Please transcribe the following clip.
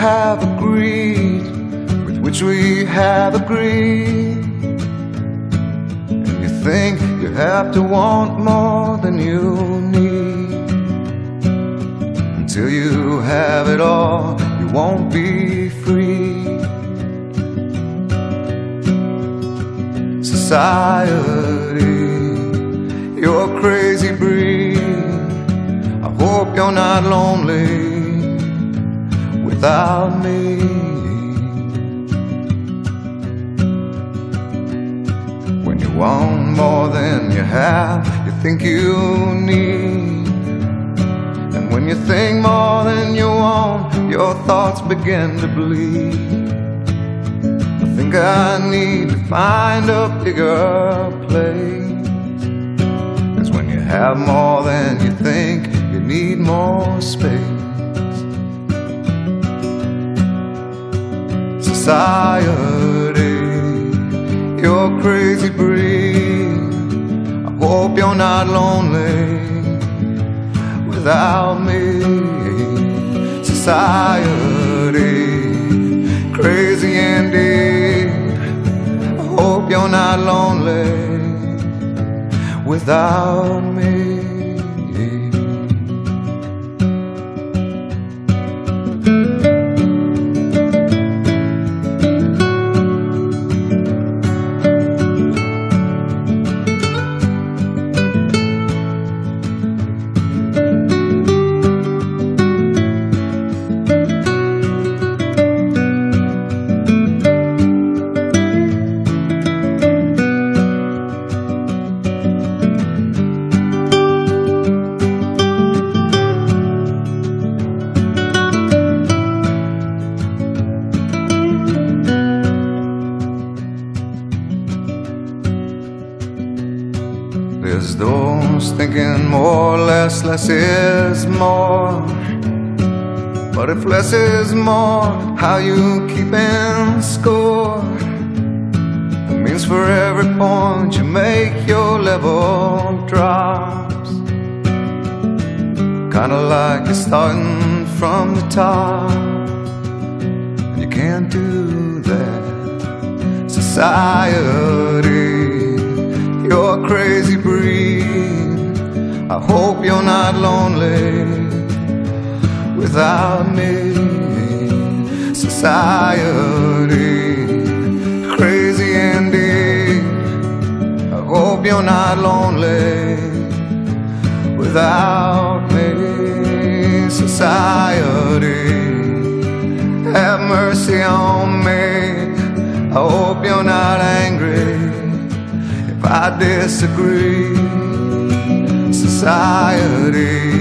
have agreed, with which we have agreed. And you think you have to want more than you need. Until you have it all, you won't be free. Society, you're a crazy breed. I hope you're not lonely without me. When you want more than you have, you think you need. And when you think more than you want, your thoughts begin to bleed. I think I need to find a bigger place. 'Cause when you have more than you think, you need more space. Society, you're a crazy breed. I hope you're not lonely without me. Society, crazy indeed. I hope you're not lonely without me. There's those thinking more or less is more. But if less is more, how you keeping score? It means for every point you make, your level drops. Kinda like you're starting from the top. You can't do that. Society, you're a crazy breed. I hope you're not lonely without me. Society, crazy indeed. I hope you're not lonely without me. Society, have mercy on me. I hope you're not angry I disagree. Society,